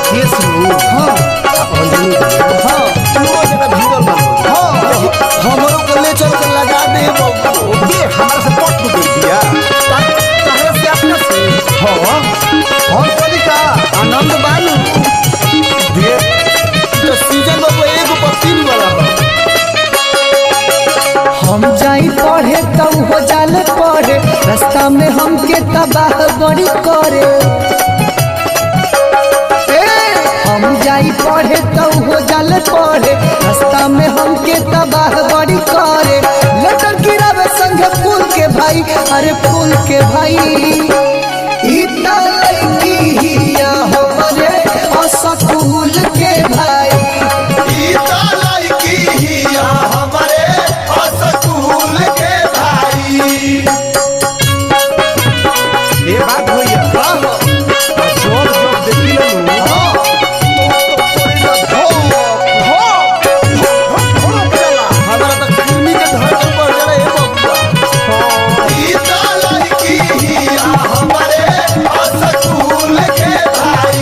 केस नु हां अंजनी हां लोग जगह भीड़ल बा हां हमरो को ले चल के लगा दे बबू दे हमरा से पट दे दिया तारे से अपना से हां हम कदी का आनंद बानू दे तो सीजन में एगो पर 3 वाला हम जाई पढ़े तो हो जाले पढ़े रास्ता में हमके तबाह बड़ी करे हम जाई पढ़े तो हो जाले पढ़े रास्ता में हमके तबाह बड़ी करे लेटर गिरावे संग फूल के भाई अरे फूल के भाई इतना लड़की हिया हमरे स्कूल के भाई इतना लड़की हिया हमरे स्कूल के भाई ये बात होइया हां जोर देखी लो हां हमरा त कृमि के धरती पर जरा ए बबुआ इतना लड़की हिया हमरे स्कूल के भाई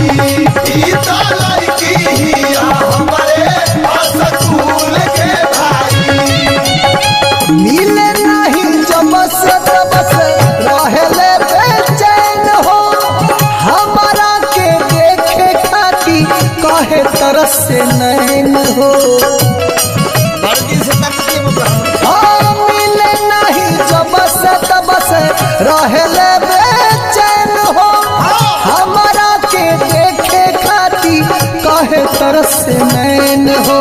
इतना लड़की हिया हमरे स्कूल के भाई मिले नहीं जब से रहले बेचैन हो हमारा के देखे खाती कहे तरस से नैन हो बड़गी से तक के मिले नहीं जब से रहले बेचैन हो हमारा के देखे खाती कहे तरस से नैन हो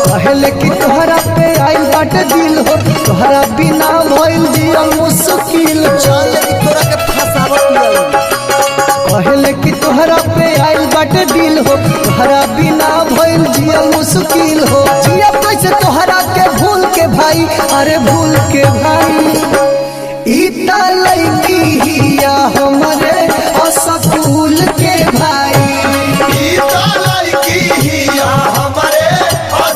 कहले कि तोहरा पे आइल बाटे दिल हो तोहरा बिना भइल जिया मुश्किल चल कि तोरा के फसावत लिया कहले कि तोहरा पे आइल बाटे दिल हो तोहरा बिना भइल जिया मुश्किल हो जिया कैसे तोहरा के भूल के भाई अरे भूल के भाई इतना लड़की हिया हमरे स्कूल के भाई इतना लड़की हिया हमरे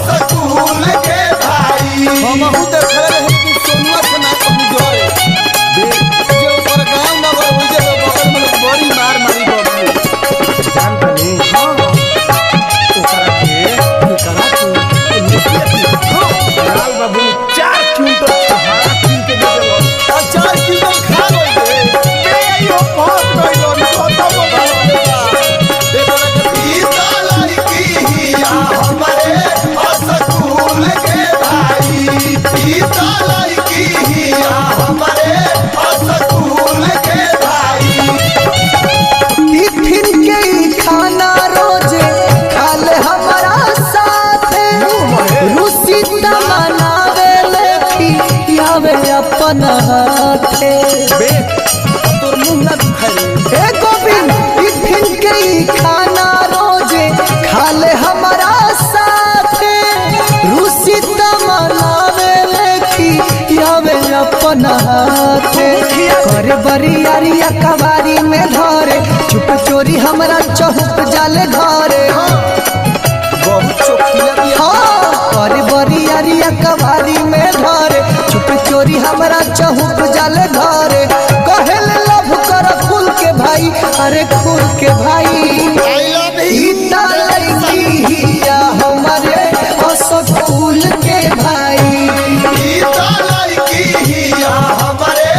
स्कूल के भाई हमहु देख रहे हैं कि सोनुआ से ना कभी जोरे जो पर गांव ना वो जे बगल में बड़ी मार मारी बबू जान तनी हां ओकरा के लाल बाबू 4 क्विंटल छहारा किन के दे देलो 4 क्विंटल खा गई रे बे आइयो बहुत गइलो खत्म हो गइल देखो ना इतना लड़की हिया हमरे स्कूल के भाई इतना लड़की हिया हमरे स्कूल के भाई टिफिन के ही खाना रोजे खाले हमारा साथे रुसी मनावे लेखी आवे अपन हाथे बे तोर मुंह ना दुखाई ए गोविंद टिफिन के ही खाना रोजे खाले हमारा साथे रुसी मनावे लेखी आवे अपन हाथे करे बरियारिया कवारी में धरे चुप चोरी हमरा चौक जाले घरे बहुत चोखिया भी हाँ करे बरियारिया कवारी में धरे चुप चोरी हमरा चौक जाले घरे कहल लव कर खुल के भाई अरे खुल के भाई आई लव इतना लड़की हिया हमारे स्कूल के भाई इतना लड़की हिया हमरे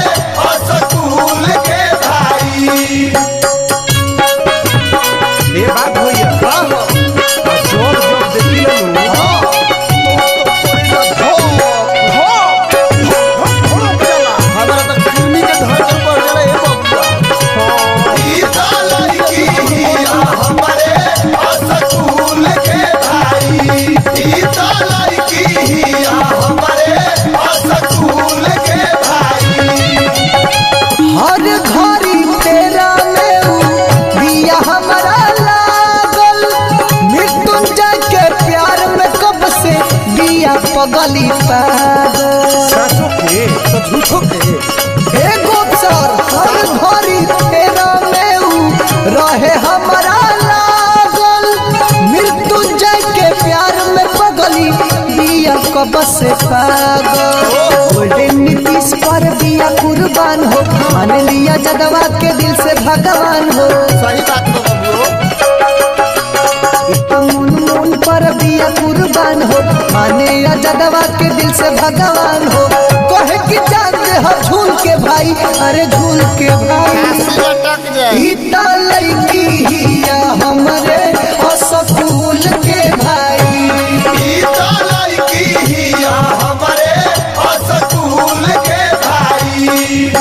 स्कूल के भाई ये बात होइया हां जोर देखी लो हां हमरा त कृमि के धरती पर जरा ए बबुआ इतना लड़की हिया हमरे स्कूल के भाई इतना लड़की हिया हमरे स्कूल के भाई हर घड़ी तेरा में बिया हमारा लागल मृत्युंजय के प्यार में कब से बिया पगली पागल सासू के तो झूठो के हे गोचर हर घड़ी तेरा में रहे हमारा लागल मृत्युंजय के प्यार में पगली बिया कब से पागल गोल्डन नीतीश पर बिया कुर्बान हो मान लिया जगवा के दिल से भगवान हो सही बात तो बबुओ मुन मुन पर बिया कुर्बान हो, माने अजदवा के दिल से भगवान हो। कहे कि जान दे हो झूल के भाई, अरे झूल के भाई। लटक जाए इता लड़की हिया हमरे स्कूल के भाई, इता लड़की हिया हमारे स्कूल के भाई।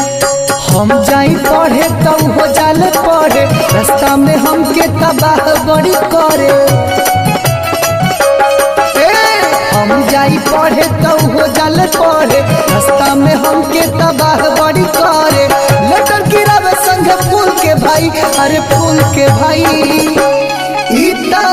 हम जाई पढ़े तो हो जाल पढ़े, रास्ता में हमके तबाह बड़ी करे। हम जाई पढ़े तो हो जाल पढ़े, रास्ता में हमके तबाह बड़ी करे। लटन गिरावे संग फूल के भाई, अरे फूल के भाई। इता